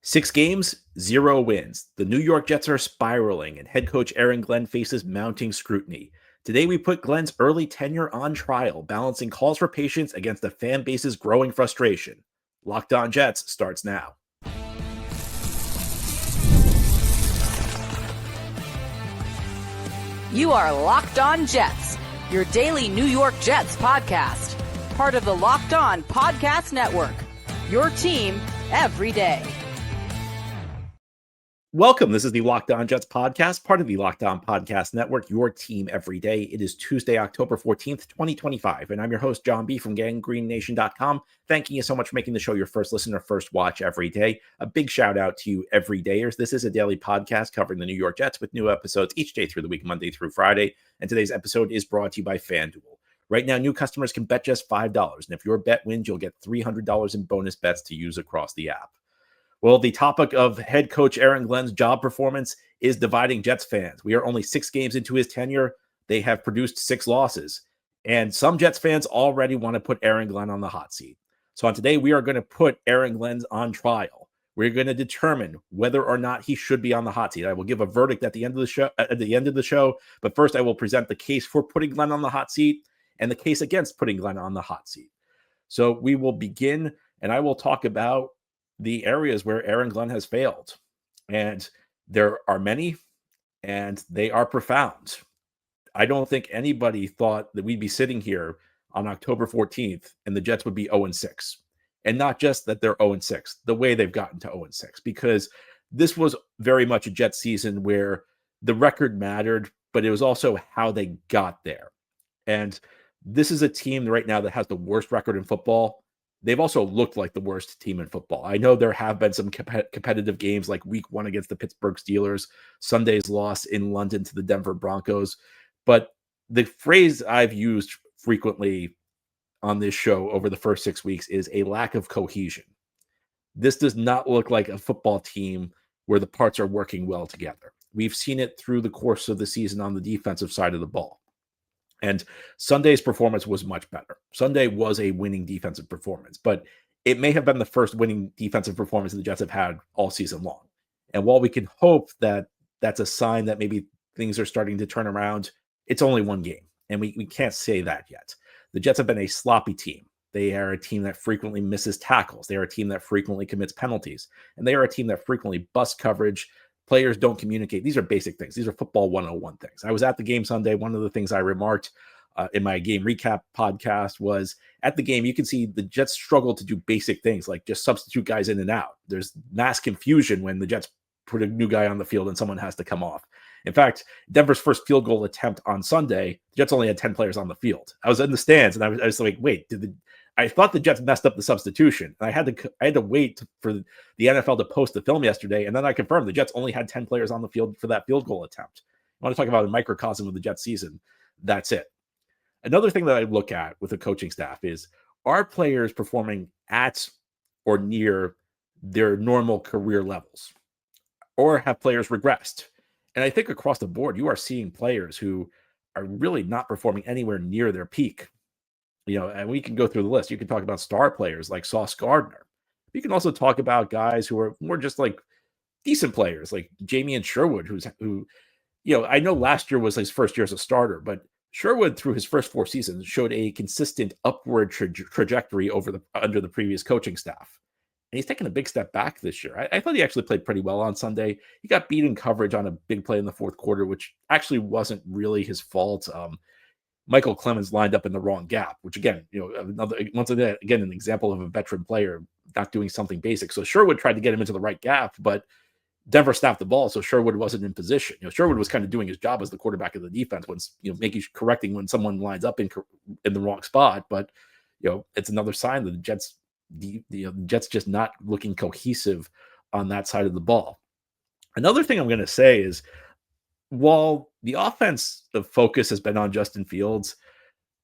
6 games, 0 wins. The New York Jets are spiraling, and head coach Aaron Glenn faces mounting scrutiny. Today, we put Glenn's early tenure on trial, balancing calls for patience against the fan base's growing frustration. Locked On Jets starts now. You are Locked On Jets, your daily New York Jets podcast. Part of the Locked On Podcast Network, your team every day. Welcome. This is the Locked On Jets podcast, part of the Locked On Podcast Network, your team every day. It is Tuesday, October 14th, 2025, and I'm your host, John B. from GangGreenNation.com. Thanking you so much for making the show your first listen or first watch every day. A big shout out to you everydayers. This is a daily podcast covering the New York Jets with new episodes each day through the week, Monday through Friday, and today's episode is brought to you by FanDuel. Right now, new customers can bet just $5, and if your bet wins, you'll get $300 in bonus bets to use across the app. Well, the topic of head coach Aaron Glenn's job performance is dividing Jets fans. We are only 6 games into his tenure. They have produced 6 losses. And some Jets fans already want to put Aaron Glenn on the hot seat. So on today, we are going to put Aaron Glenn on trial. We're going to determine whether or not he should be on the hot seat. I will give a verdict at the end of the show. But first, I will present the case for putting Glenn on the hot seat and the case against putting Glenn on the hot seat. So we will begin, and I will talk about the areas where Aaron Glenn has failed. And there are many, and they are profound. I don't think anybody thought that we'd be sitting here on October 14th and the Jets would be 0-6. And not just that they're 0-6, the way they've gotten to 0-6, because this was very much a Jets season where the record mattered, but it was also how they got there. And this is a team right now that has the worst record in football. They've also looked like the worst team in football. I know there have been some competitive games like week 1 against the Pittsburgh Steelers, Sunday's loss in London to the Denver Broncos. But the phrase I've used frequently on this show over the first 6 weeks is a lack of cohesion. This does not look like a football team where the parts are working well together. We've seen it through the course of the season on the defensive side of the ball. And Sunday's performance was much better. Sunday was a winning defensive performance, but it may have been the first winning defensive performance the Jets have had all season long. And while we can hope that that's a sign that maybe things are starting to turn around, it's only one game, and we can't say that yet. The Jets have been a sloppy team. They are a team that frequently misses tackles. They are a team that frequently commits penalties, and they are a team that frequently busts coverage. Players don't communicate. These are basic things. These are football 101 things. I was at the game Sunday. One of the things I remarked in my game recap podcast was at the game, you can see the Jets struggle to do basic things like just substitute guys in and out. There's mass confusion when the Jets put a new guy on the field and someone has to come off. In fact, Denver's first field goal attempt on Sunday, the Jets only had 10 players on the field. I was in the stands and I was like, wait, I thought the Jets messed up the substitution. And I had to wait for the NFL to post the film yesterday, and then I confirmed the Jets only had 10 players on the field for that field goal attempt. I want to talk about a microcosm of the Jets season. That's it. Another thing that I look at with the coaching staff is, are players performing at or near their normal career levels? Or have players regressed? And I think across the board, you are seeing players who are really not performing anywhere near their peak. And we can go through the list. You can talk about star players like Sauce Gardner. You can also talk about guys who are more just like decent players, like Jamie Sherwood, who I know last year was his first year as a starter, but Sherwood through his first 4 seasons showed a consistent upward trajectory under the previous coaching staff. And he's taken a big step back this year. I thought he actually played pretty well on Sunday. He got beat in coverage on a big play in the fourth quarter, which actually wasn't really his fault. Michael Clemens lined up in the wrong gap, which again, once again, an example of a veteran player not doing something basic. So Sherwood tried to get him into the right gap, but Denver snapped the ball, so Sherwood wasn't in position. Sherwood was kind of doing his job as the quarterback of the defense, when correcting when someone lines up in the wrong spot. But it's another sign that the Jets just not looking cohesive on that side of the ball. Another thing I'm going to say is, while the offensive focus has been on Justin Fields,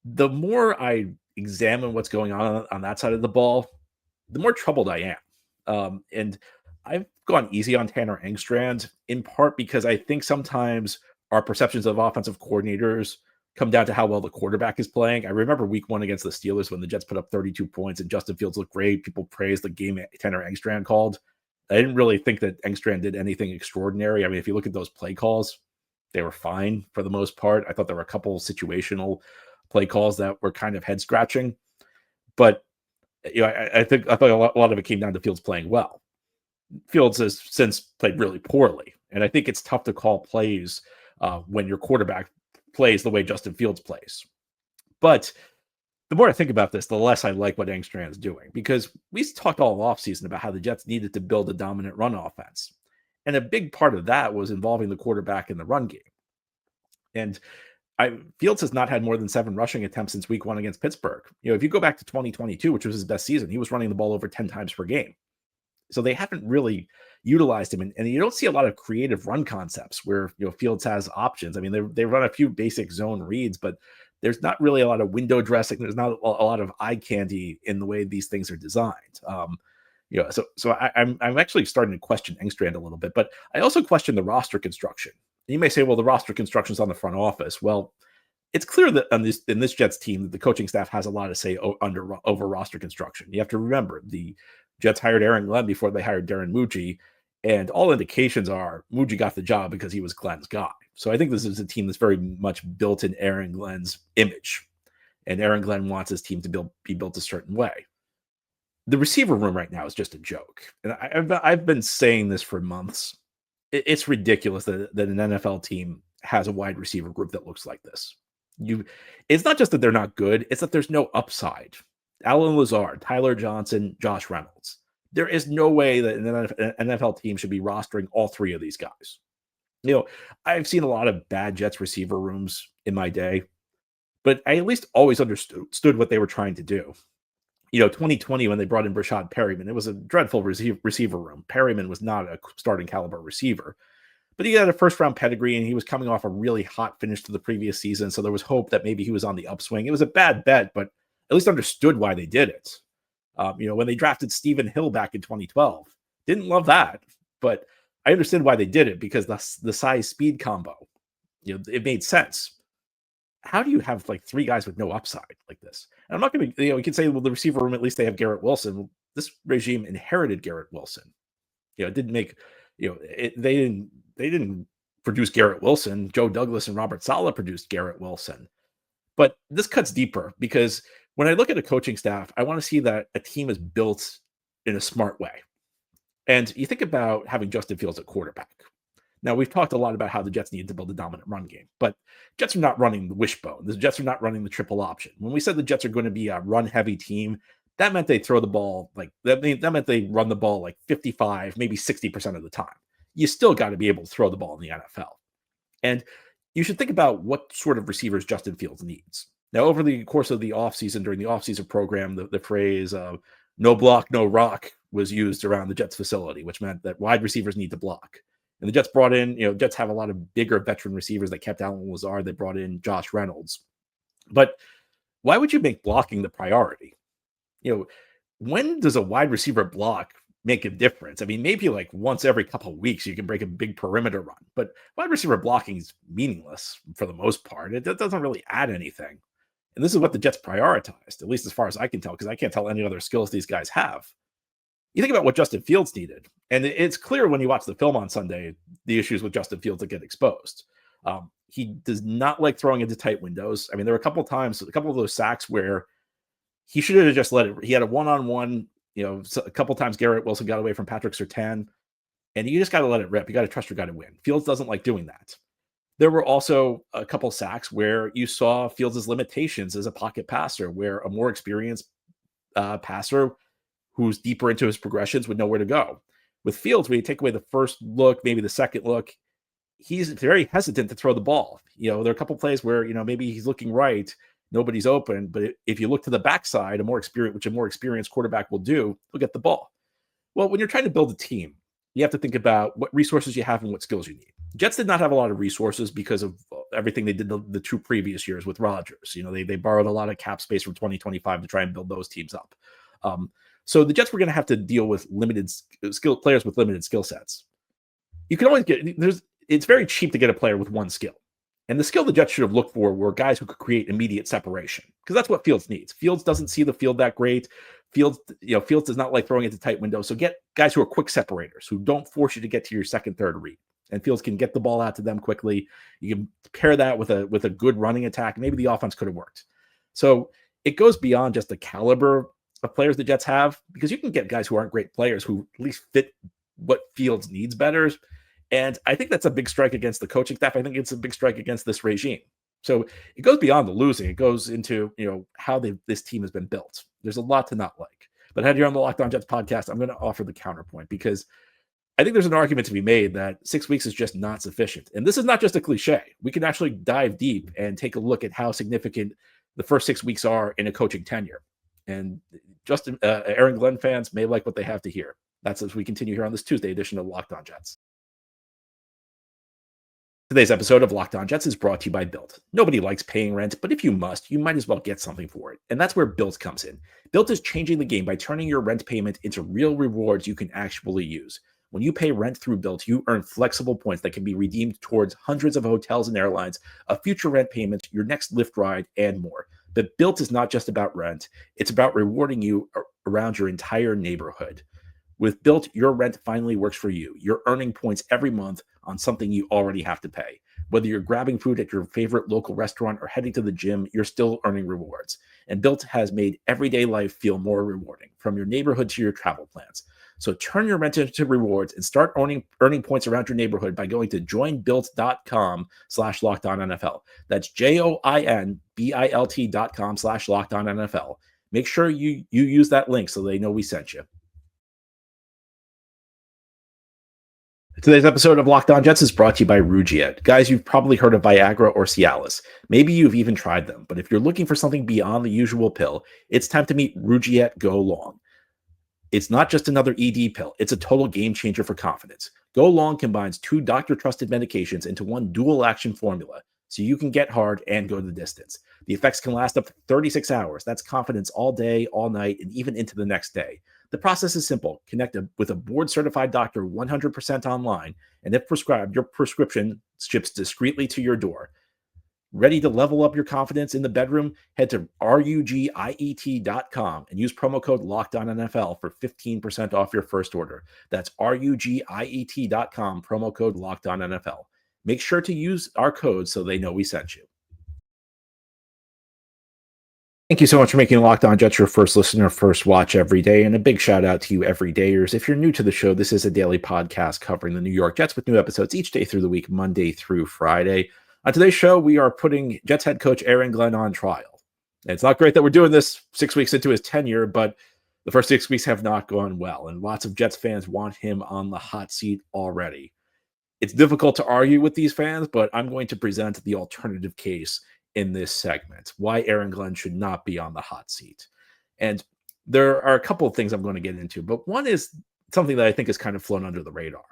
the more I examine what's going on that side of the ball, the more troubled I am. And I've gone easy on Tanner Engstrand, in part because I think sometimes our perceptions of offensive coordinators come down to how well the quarterback is playing. I remember week 1 against the Steelers when the Jets put up 32 points and Justin Fields looked great. People praised the game Tanner Engstrand called. I didn't really think that Engstrand did anything extraordinary. I mean, if you look at those play calls, they were fine for the most part. I thought there were a couple situational play calls that were kind of head scratching, but I think I thought a lot of it came down to Fields playing well. Fields has since played really poorly, and I think it's tough to call plays when your quarterback plays the way Justin Fields plays. But the more I think about this, the less I like what Engstrand's doing, because we talked all offseason about how the Jets needed to build a dominant run offense. And a big part of that was involving the quarterback in the run game. And Fields has not had more than 7 rushing attempts since week 1 against Pittsburgh. If you go back to 2022, which was his best season, he was running the ball over 10 times per game. So they haven't really utilized him. And you don't see a lot of creative run concepts where Fields has options. I mean, they run a few basic zone reads, but there's not really a lot of window dressing. There's not a lot of eye candy in the way these things are designed. So I'm actually starting to question Engstrand a little bit, but I also question the roster construction. You may say, well, the roster construction is on the front office. Well, it's clear that in this Jets team, the coaching staff has a lot to say over roster construction. You have to remember the Jets hired Aaron Glenn before they hired Darren Mucci, and all indications are Mucci got the job because he was Glenn's guy. So I think this is a team that's very much built in Aaron Glenn's image, and Aaron Glenn wants his team to be built a certain way. The receiver room right now is just a joke, and I've been saying this for months. It's ridiculous that an NFL team has a wide receiver group that looks like this. It's not just that they're not good; it's that there's no upside. Allen Lazard, Tyler Johnson, Josh Reynolds. There is no way that an NFL team should be rostering all 3 of these guys. I've seen a lot of bad Jets receiver rooms in my day, but I at least always understood what they were trying to do. 2020, when they brought in Brashad Perryman, it was a dreadful receiver room. Perryman was not a starting caliber receiver, but he had a first-round pedigree, and he was coming off a really hot finish to the previous season, so there was hope that maybe he was on the upswing. It was a bad bet, but at least understood why they did it. When they drafted Stephen Hill back in 2012, didn't love that, but I understand why they did it, because the size-speed combo, it made sense. How do you have like 3 guys with no upside like this? And I'm not going to, we can say, well, the receiver room, at least they have Garrett Wilson. Well, this regime inherited Garrett Wilson. It didn't make, they didn't produce Garrett Wilson. Joe Douglas and Robert Saleh produced Garrett Wilson. But this cuts deeper, because when I look at a coaching staff, I want to see that a team is built in a smart way. And you think about having Justin Fields at quarterback. Now, we've talked a lot about how the Jets need to build a dominant run game, but Jets are not running the wishbone. The Jets are not running the triple option. When we said the Jets are going to be a run-heavy team, that meant they throw the ball that meant they run the ball like 55, maybe 60% of the time. You still got to be able to throw the ball in the NFL. And you should think about what sort of receivers Justin Fields needs. Now, over the course of the offseason, during the offseason program, the phrase no block, no rock was used around the Jets facility, which meant that wide receivers need to block. And the Jets brought in, Jets have a lot of bigger veteran receivers that kept Allen Lazard. They brought in Josh Reynolds. But why would you make blocking the priority? When does a wide receiver block make a difference? I mean, maybe like once every couple of weeks, you can break a big perimeter run, but wide receiver blocking is meaningless for the most part. It doesn't really add anything. And this is what the Jets prioritized, at least as far as I can tell, because I can't tell any other skills these guys have. You think about what Justin Fields needed, and it's clear when you watch the film on Sunday, the issues with Justin Fields that get exposed. He does not like throwing into tight windows. I mean, there were a couple of those sacks where he should have just let it. He had a one-on-one, a couple times Garrett Wilson got away from Patrick Surtain, and you just got to let it rip. You got to trust your guy to win. Fields doesn't like doing that. There were also a couple sacks where you saw Fields' limitations as a pocket passer, where a more experienced passer who's deeper into his progressions would know where to go. With Fields, when you take away the first look, maybe the second look, he's very hesitant to throw the ball. There are a couple plays where, maybe he's looking right, nobody's open, but if you look to the backside, which a more experienced quarterback will do, he'll get the ball. Well, when you're trying to build a team, you have to think about what resources you have and what skills you need. Jets did not have a lot of resources because of everything they did the 2 previous years with Rodgers. They borrowed a lot of cap space from 2025 to try and build those teams up. So the Jets were going to have to deal with limited players with limited skill sets. You can always it's very cheap to get a player with one skill. And the skill the Jets should have looked for were guys who could create immediate separation, because that's what Fields needs. Fields doesn't see the field that great. Fields does not like throwing into tight windows. So get guys who are quick separators, who don't force you to get to your second, third read. And Fields can get the ball out to them quickly. You can pair that with a good running attack. Maybe the offense could have worked. So it goes beyond just the caliber of players the Jets have, because you can get guys who aren't great players who at least fit what Fields needs better. And I think that's a big strike against the coaching staff. I think it's a big strike against this regime. So it goes beyond the losing. It goes into, how this team has been built. There's a lot to not like. But had you on the Locked On Jets podcast, I'm going to offer the counterpoint, because I think there's an argument to be made that 6 weeks is just not sufficient. And this is not just a cliche. We can actually dive deep and take a look at how significant the first 6 weeks are in a coaching tenure. And Justin, Aaron Glenn fans may like what they have to hear. That's as we continue here on this Tuesday edition of Locked On Jets. Today's episode of Locked On Jets is brought to you by Bilt. Nobody likes paying rent, but if you must, you might as well get something for it. And that's where Bilt comes in. Bilt is changing the game by turning your rent payment into real rewards you can actually use. When you pay rent through Bilt, you earn flexible points that can be redeemed towards hundreds of hotels and airlines, a future rent payment, your next Lyft ride, and more. But Bilt is not just about rent. It's about rewarding you around your entire neighborhood. With Bilt, your rent finally works for you. You're earning points every month on something you already have to pay. Whether you're grabbing food at your favorite local restaurant or heading to the gym, you're still earning rewards. And Bilt has made everyday life feel more rewarding, from your neighborhood to your travel plans. So turn your rent into rewards and start earning points around your neighborhood by going to joinbilt.com/LockedOnNFL. That's joinbilt.com/LockedOnNFL. Make sure you use that link so they know we sent you. Today's episode of Locked On Jets is brought to you by Rugiet. Guys, you've probably heard of Viagra or Cialis. Maybe you've even tried them, but if you're looking for something beyond the usual pill, it's time to meet Rugiet Go Long. It's not just another ED pill. It's a total game changer for confidence. Go Long combines 2 doctor-trusted medications into one dual-action formula, so you can get hard and go the distance. The effects can last up to 36 hours. That's confidence all day, all night, and even into the next day. The process is simple. Connect with a board-certified doctor 100% online, and if prescribed, your prescription ships discreetly to your door. Ready to level up your confidence in the bedroom? Head to rugiet.com and use promo code LOCKEDONNFL for 15% off your first order. That's rugiet.com, promo code LOCKEDONNFL. Make sure to use our code so they know we sent you. Thank you so much for making Locked On Jets your first listener, first watch every day. And a big shout out to you everydayers. If you're new to the show, this is a daily podcast covering the New York Jets with new episodes each day through the week, Monday through Friday. On today's show, we are putting Jets head coach Aaron Glenn on trial. And it's not great that we're doing this 6 weeks into his tenure, but the first 6 weeks have not gone well. And lots of Jets fans want him on the hot seat already. It's difficult to argue with these fans, but I'm going to present the alternative case in this segment, why Aaron Glenn should not be on the hot seat. And there are a couple of things I'm going to get into, but one is something that I think has kind of flown under the radar.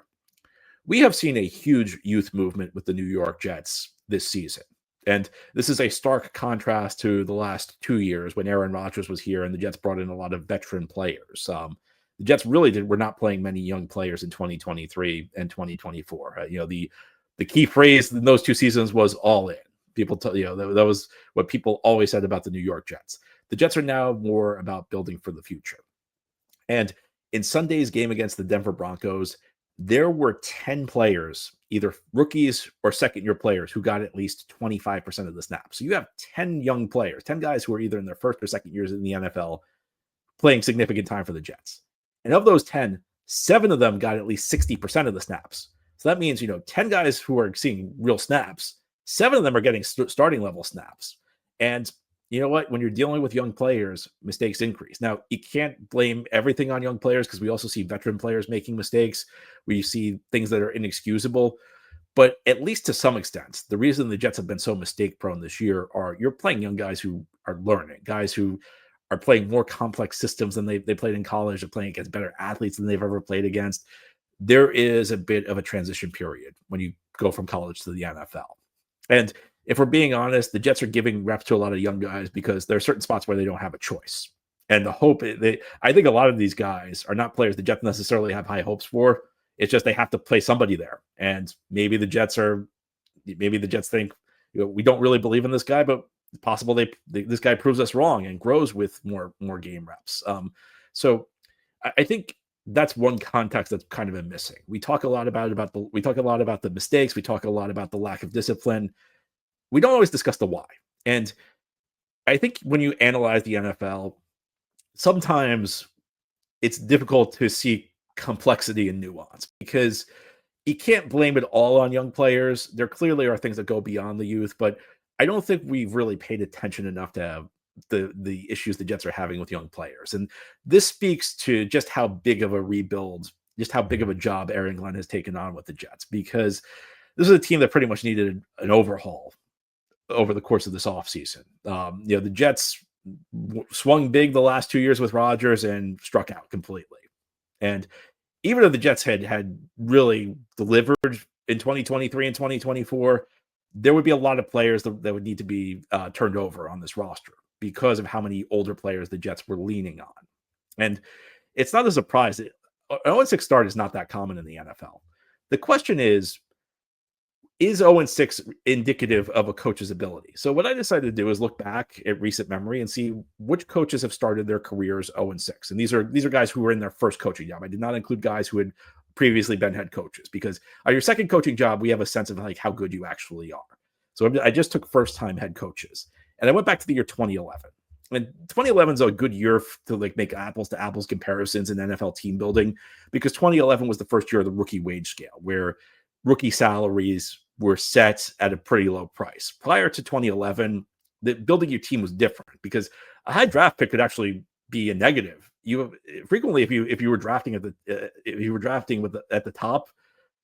We have seen a huge youth movement with the New York Jets this season. And this is a stark contrast to the last 2 years when Aaron Rodgers was here and the Jets brought in a lot of veteran players. The Jets really were not playing many young players in 2023 and 2024. The key phrase in those 2 seasons was all in. People tell that was what people always said about the New York Jets. The Jets are now more about building for the future. And in Sunday's game against the Denver Broncos, there were 10 players, either rookies or second-year players, who got at least 25% of the snaps. So you have 10 young players, 10 guys who are either in their first or second years in the NFL playing significant time for the Jets. And of those 10, 7 of them got at least 60% of the snaps. So that means, 10 guys who are seeing real snaps, 7 of them are getting starting level snaps. And you know what? When you're dealing with young players, mistakes increase. Now, you can't blame everything on young players because we also see veteran players making mistakes. We see things that are inexcusable. But at least to some extent, the reason the Jets have been so mistake prone this year are you're playing young guys who are learning, guys who are playing more complex systems than they played in college. They're playing against better athletes than they've ever played against. There is a bit of a transition period when you go from college to the NFL. And if we're being honest, the Jets are giving reps to a lot of young guys because there are certain spots where they don't have a choice. And the hope, I think a lot of these guys are not players the Jets necessarily have high hopes for. It's just they have to play somebody there. And maybe the Jets think, we don't really believe in this guy, but it's possible this guy proves us wrong and grows with more game reps. So I think that's one context that's kind of been missing. We talk a lot about the mistakes. We talk a lot about the lack of discipline. We don't always discuss the why. And I think when you analyze the NFL, sometimes it's difficult to see complexity and nuance because you can't blame it all on young players. There clearly are things that go beyond the youth, but I don't think we've really paid attention enough to the issues the Jets are having with young players. And this speaks to just how big of a rebuild, just how big of a job Aaron Glenn has taken on with the Jets, because this is a team that pretty much needed an overhaul over the course of this offseason. The Jets swung big the last 2 years with Rodgers and struck out completely. And even though the Jets had really delivered in 2023 and 2024, there would be a lot of players that would need to be turned over on this roster because of how many older players the Jets were leaning on. And it's not a surprise that an 0-6 start is not that common in the NFL. The question is 0-6 indicative of a coach's ability? So what I decided to do is look back at recent memory and see which coaches have started their careers 0-6. And these are guys who were in their first coaching job. I did not include guys who had previously been head coaches, because on your second coaching job, we have a sense of like how good you actually are. So I just took first-time head coaches, and I went back to the year 2011. And 2011 is a good year to like make apples to apples comparisons in NFL team building, because 2011 was the first year of the rookie wage scale, where rookie salaries were set at a pretty low price. Prior to 2011, building your team was different, because a high draft pick could actually be a negative. You frequently, if you were drafting at the top,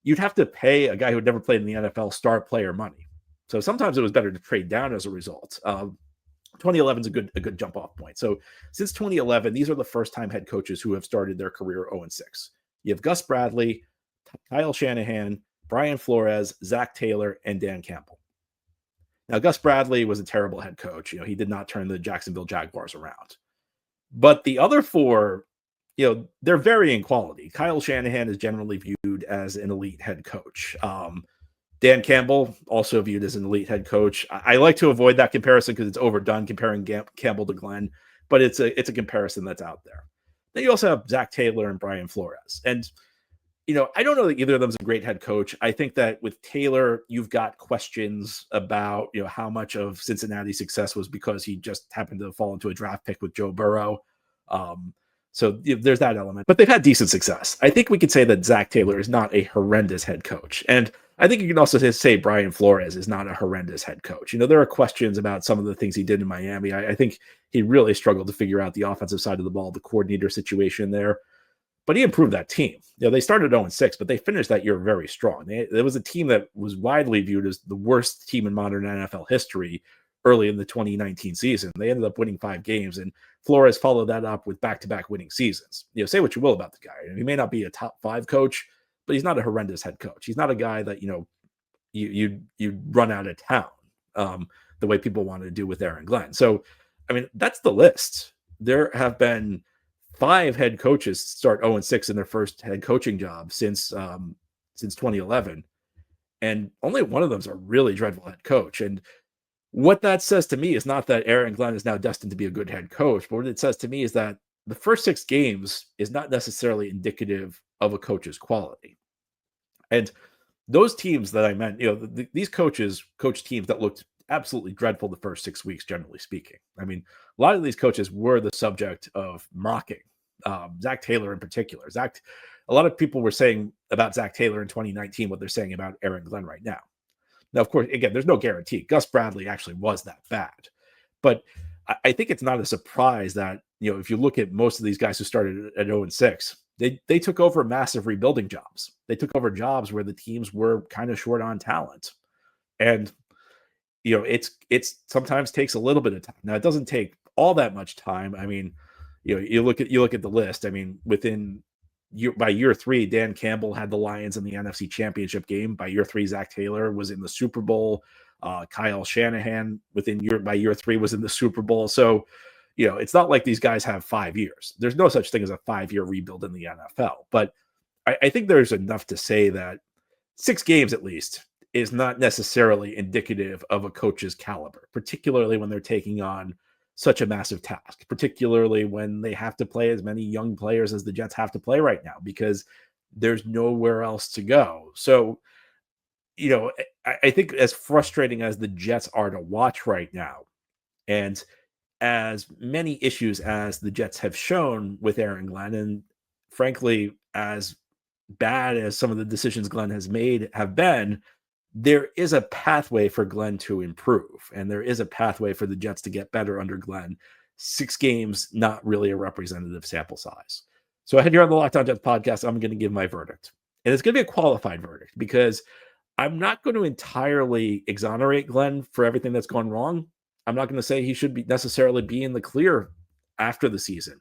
you'd have to pay a guy who had never played in the NFL star player money. So sometimes it was better to trade down as a result. 2011 is a good jump off point. So since 2011, these are the first time head coaches who have started their career 0-6. You have Gus Bradley, Kyle Shanahan, Brian Flores, Zach Taylor, and Dan Campbell. Now, Gus Bradley was a terrible head coach. He did not turn the Jacksonville Jaguars around. But the other four, they're varying quality. Kyle Shanahan is generally viewed as an elite head coach. Dan Campbell, also viewed as an elite head coach. I like to avoid that comparison because it's overdone comparing Campbell to Glenn, but it's a comparison that's out there. Then you also have Zach Taylor and Brian Flores. And I don't know that either of them is a great head coach. I think that with Taylor, you've got questions about, how much of Cincinnati's success was because he just happened to fall into a draft pick with Joe Burrow. So there's that element, but they've had decent success. I think we could say that Zach Taylor is not a horrendous head coach. And I think you can also say Brian Flores is not a horrendous head coach. There are questions about some of the things he did in Miami. I think he really struggled to figure out the offensive side of the ball, the coordinator situation there. But he improved that team. They started 0-6, but they finished that year very strong. There was a team that was widely viewed as the worst team in modern NFL history early in the 2019 season. They ended up winning 5 games, and Flores followed that up with back-to-back winning seasons. Say what you will about the guy. He may not be a top 5 coach, but he's not a horrendous head coach. He's not a guy that, you run out of town the way people wanted to do with Aaron Glenn. So, that's the list. There have been 5 head coaches start 0-6 in their first head coaching job since 2011. And only one of them is a really dreadful head coach. And what that says to me is not that Aaron Glenn is now destined to be a good head coach, but what it says to me is that the first 6 games is not necessarily indicative of a coach's quality. And those teams that I meant, these coaches coach teams that looked absolutely dreadful the first 6 weeks, generally speaking. A lot of these coaches were the subject of mocking. Zach Taylor in particular. A lot of people were saying about Zach Taylor in 2019 what they're saying about Aaron Glenn right now. Now, of course, again, there's no guarantee. Gus Bradley actually was that bad. But I think it's not a surprise that, if you look at most of these guys who started at 0-6, they took over massive rebuilding jobs. They took over jobs where the teams were kind of short on talent. And, it's sometimes takes a little bit of time. Now, it doesn't take all that much time. You look at the list. By year 3, Dan Campbell had the Lions in the NFC Championship game. By year 3, Zach Taylor was in the Super Bowl. Kyle Shanahan by year 3 was in the Super Bowl. So, it's not like these guys have 5 years. There's no such thing as a 5-year rebuild in the NFL. But I think there's enough to say that 6 games at least is not necessarily indicative of a coach's caliber, particularly when they're taking on such a massive task, particularly when they have to play as many young players as the Jets have to play right now because there's nowhere else to go. So, I think as frustrating as the Jets are to watch right now, and as many issues as the Jets have shown with Aaron Glenn, and frankly, as bad as some of the decisions Glenn has made have been, there is a pathway for Glenn to improve, and there is a pathway for the Jets to get better under Glenn. 6 games, not really a representative sample size. So ahead here on the Locked On Jets podcast, I'm going to give my verdict. And it's going to be a qualified verdict because I'm not going to entirely exonerate Glenn for everything that's gone wrong. I'm not going to say he should be necessarily be in the clear after the season,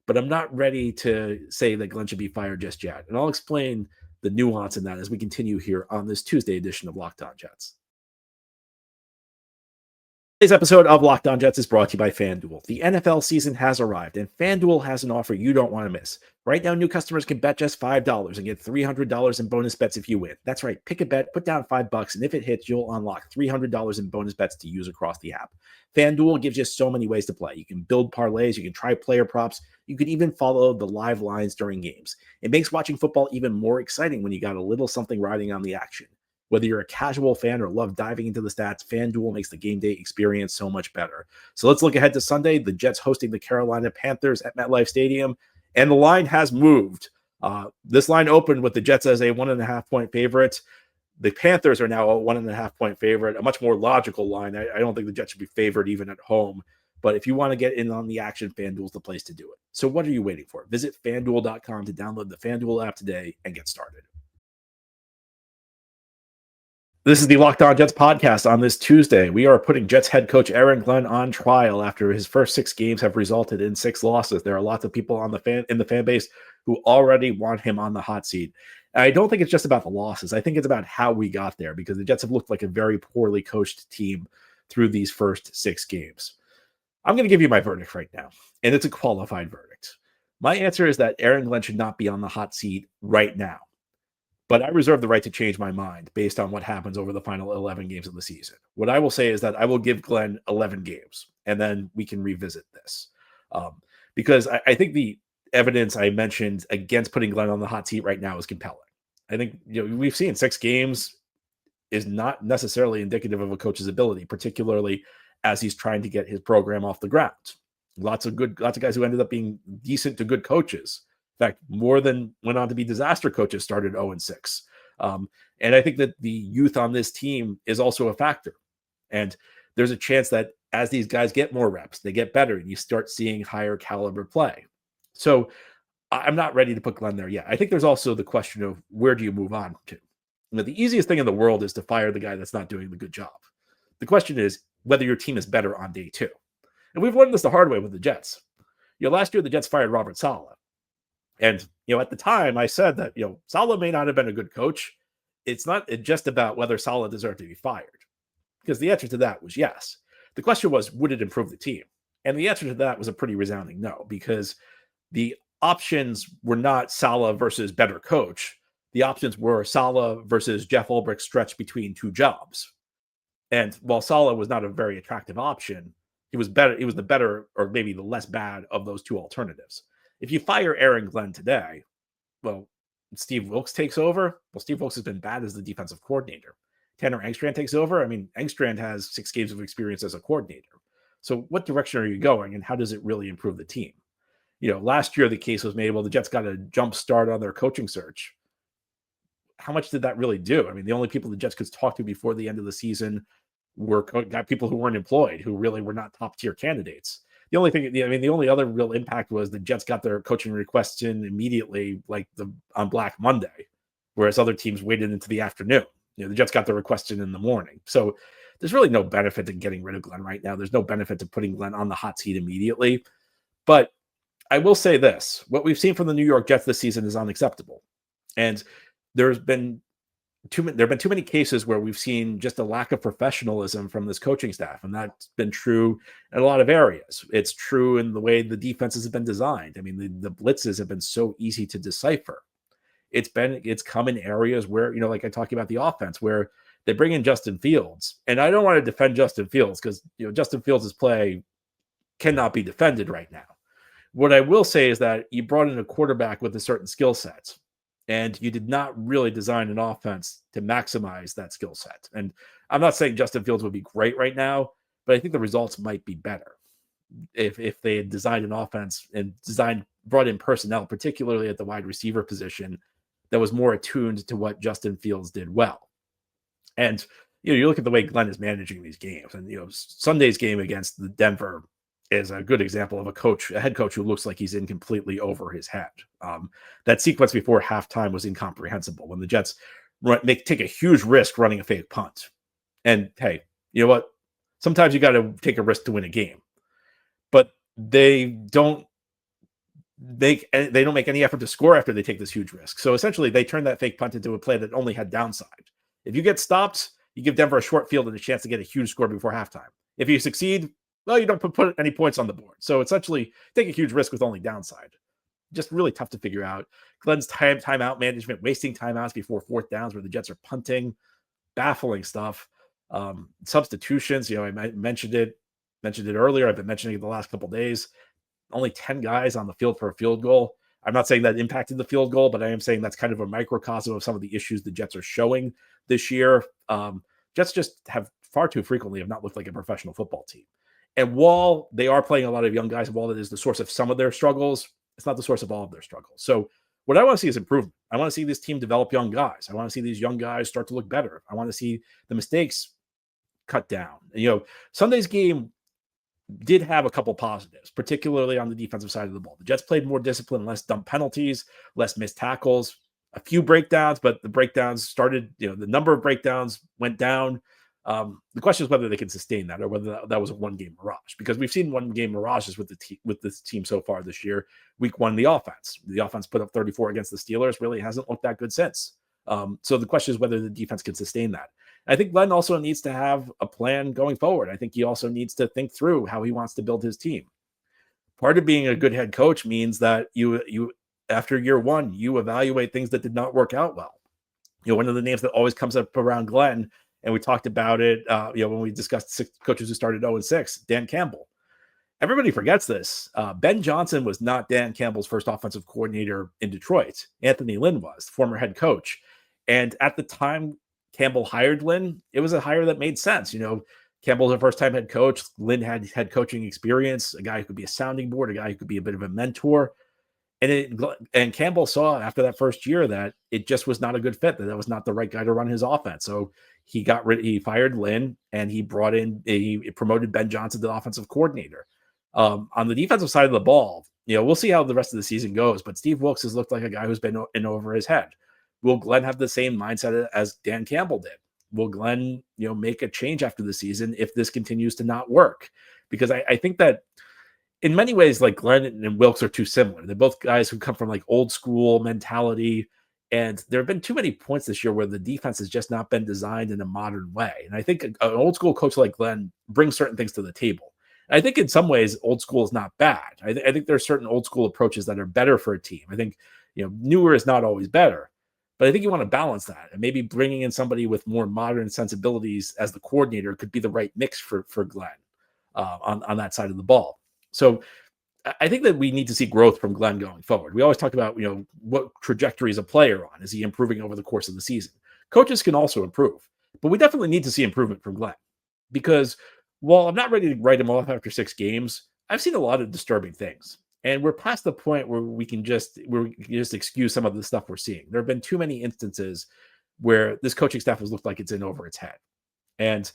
but I'm not ready to say that Glenn should be fired just yet. And I'll explain the nuance in that as we continue here on this Tuesday edition of Locked On Jets. Today's episode of Locked On Jets is brought to you by FanDuel. The NFL season has arrived, and FanDuel has an offer you don't want to miss. Right now, new customers can bet just $5 and get $300 in bonus bets if you win. That's right. Pick a bet, put down $5, and if it hits, you'll unlock $300 in bonus bets to use across the app. FanDuel gives you so many ways to play. You can build parlays, you can try player props, you can even follow the live lines during games. It makes watching football even more exciting when you got a little something riding on the action. Whether you're a casual fan or love diving into the stats, FanDuel makes the game day experience so much better. So let's look ahead to Sunday. The Jets hosting the Carolina Panthers at MetLife Stadium, and the line has moved. This line opened with the Jets as a 1.5-point favorite. The Panthers are now a 1.5-point favorite, a much more logical line. I don't think the Jets should be favored even at home. But if you want to get in on the action, FanDuel's the place to do it. So what are you waiting for? Visit FanDuel.com to download the FanDuel app today and get started. This is the Locked On Jets podcast on this Tuesday. We are putting Jets head coach Aaron Glenn on trial after his first 6 games have resulted in 6 losses. There are lots of people in the fan base who already want him on the hot seat. And I don't think it's just about the losses. I think it's about how we got there because the Jets have looked like a very poorly coached team through these first 6 games. I'm going to give you my verdict right now, and it's a qualified verdict. My answer is that Aaron Glenn should not be on the hot seat right now. But I reserve the right to change my mind based on what happens over the final 11 games of the season. What I will say is that I will give Glenn 11 games, and then we can revisit this. Because I think the evidence I mentioned against putting Glenn on the hot seat right now is compelling. I think we've seen 6 games is not necessarily indicative of a coach's ability, particularly as he's trying to get his program off the ground. Lots of guys who ended up being decent to good coaches. In fact, more than went on to be disaster coaches started 0-6. And I think that the youth on this team is also a factor. And there's a chance that as these guys get more reps, they get better, and you start seeing higher caliber play. So I'm not ready to put Glenn there yet. I think there's also the question of where do you move on to? The easiest thing in the world is to fire the guy that's not doing the good job. The question is whether your team is better on day 2. And we've learned this the hard way with the Jets. Last year, the Jets fired Robert Saleh. And, at the time I said that, Saleh may not have been a good coach. It's not just about whether Saleh deserved to be fired, because the answer to that was yes. The question was, would it improve the team? And the answer to that was a pretty resounding no, because the options were not Saleh versus better coach. The options were Saleh versus Jeff Ulbrich stretched between 2 jobs. And while Saleh was not a very attractive option, he was better. He was the better, or maybe the less bad of those 2 alternatives. If you fire Aaron Glenn today, well, Steve Wilks takes over. Well, Steve Wilks has been bad as the defensive coordinator. Tanner Engstrand takes over. I mean, Engstrand has 6 games of experience as a coordinator. So what direction are you going, and how does it really improve the team? Last year the case was made, well, the Jets got a jump start on their coaching search. How much did that really do? I mean, the only people the Jets could talk to before the end of the season were people who weren't employed, who really were not top-tier candidates. The only other real impact was the Jets got their coaching requests in immediately, on Black Monday, whereas other teams waited into the afternoon. The Jets got their requests in the morning. So there's really no benefit to getting rid of Glenn right now. There's no benefit to putting Glenn on the hot seat immediately. But I will say this: what we've seen from the New York Jets this season is unacceptable. And there have been too many cases where we've seen just a lack of professionalism from this coaching staff, and that's been true in a lot of areas. It's true in the way the defenses have been designed. I mean, the blitzes have been so easy to decipher. It's come in areas where, like I talked about the offense, where They bring in Justin Fields, and I don't want to defend Justin Fields because Justin Fields' play cannot be defended right now. What I will say is that you brought in a quarterback with a certain skill set, and you did not really design an offense to maximize that skill set. And I'm not saying Justin Fields would be great right now, but I think the results might be better if they had designed an offense and brought in personnel, particularly at the wide receiver position, that was more attuned to what Justin Fields did well. And you look at the way Glenn is managing these games, and Sunday's game against the Denver is a good example of a head coach who looks like he's in completely over his head. That sequence before halftime was incomprehensible when the Jets take a huge risk running a fake punt. And hey, you know what? Sometimes you got to take a risk to win a game, but they don't make any effort to score after they take this huge risk. So essentially, they turn that fake punt into a play that only had downside. If you get stopped, you give Denver a short field and a chance to get a huge score before halftime. If you succeed, well, you don't put any points on the board. So essentially, take a huge risk with only downside. Just really tough to figure out. Glenn's timeout management, wasting timeouts before fourth downs where the Jets are punting, baffling stuff. Substitutions, I mentioned it earlier. I've been mentioning it the last couple of days. Only 10 guys on the field for a field goal. I'm not saying that impacted the field goal, but I am saying that's kind of a microcosm of some of the issues the Jets are showing this year. Jets just have far too frequently have not looked like a professional football team. And while they are playing a lot of young guys, while it is the source of some of their struggles, it's not the source of all of their struggles. So what I want to see is improvement. I want to see this team develop young guys. I want to see these young guys start to look better. I want to see the mistakes cut down. Sunday's game did have a couple positives, particularly on the defensive side of the ball. The Jets played more discipline, less dumb penalties, less missed tackles, a few breakdowns, but the breakdowns started, the number of breakdowns went down. The question is whether they can sustain that or whether that was a one-game mirage, because we've seen one-game mirages with this team so far this year. Week one, the offense put up 34 against the Steelers, really hasn't looked that good since. So the question is whether the defense can sustain that. I think Glenn also needs to have a plan going forward. I think he also needs to think through how he wants to build his team. Part of being a good head coach means that you after year one, you evaluate things that did not work out well. One of the names that always comes up around Glenn, and we talked about it, when we discussed 6 coaches who started 0-6, Dan Campbell. Everybody forgets this. Ben Johnson was not Dan Campbell's first offensive coordinator in Detroit. Anthony Lynn was, former head coach. And at the time Campbell hired Lynn, it was a hire that made sense. Campbell's a first-time head coach. Lynn had head coaching experience, a guy who could be a sounding board, a guy who could be a bit of a mentor. And Campbell saw after that first year that it just was not a good fit, that was not the right guy to run his offense. So he fired Lynn, and he promoted Ben Johnson to the offensive coordinator. On the defensive side of the ball, we'll see how the rest of the season goes, but Steve Wilkes has looked like a guy who's been in over his head. Will Glenn have the same mindset as Dan Campbell did? Will Glenn, make a change after the season if this continues to not work? Because I think that in many ways, like Glenn and Wilkes are too similar. They're both guys who come from like old school mentality. And there have been too many points this year where the defense has just not been designed in a modern way. And I think an old school coach like Glenn brings certain things to the table. And I think in some ways, old school is not bad. I think there are certain old school approaches that are better for a team. I think, newer is not always better. But I think you want to balance that, and maybe bringing in somebody with more modern sensibilities as the coordinator could be the right mix for Glenn on that side of the ball. So I think that we need to see growth from Glenn going forward. We always talk about, what trajectory is a player on? Is he improving over the course of the season? Coaches can also improve, but we definitely need to see improvement from Glenn, because while I'm not ready to write him off after 6 games, I've seen a lot of disturbing things. And we're past the point where we can just excuse some of the stuff we're seeing. There have been too many instances where this coaching staff has looked like it's in over its head. And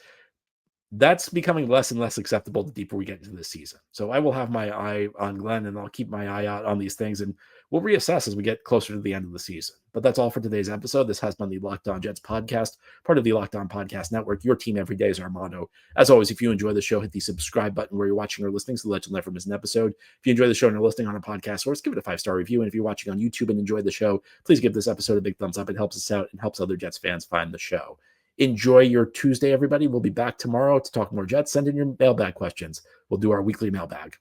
that's becoming less and less acceptable the deeper we get into this season. So I will have my eye on Glenn, and I'll keep my eye out on these things, and we'll reassess as we get closer to the end of the season. But that's all for today's episode. This has been the Locked On Jets podcast, part of the Locked On Podcast Network. Your team every day is our motto. As always, if you enjoy the show, hit the subscribe button where you're watching or listening so that you'll never miss an episode. If you enjoy the show and are listening on a podcast source, give it a 5-star review. And if you're watching on YouTube and enjoy the show, please give this episode a big thumbs up. It helps us out and helps other Jets fans find the show. Enjoy your Tuesday, everybody. We'll be back tomorrow to talk more Jets. Send in your mailbag questions. We'll do our weekly mailbag.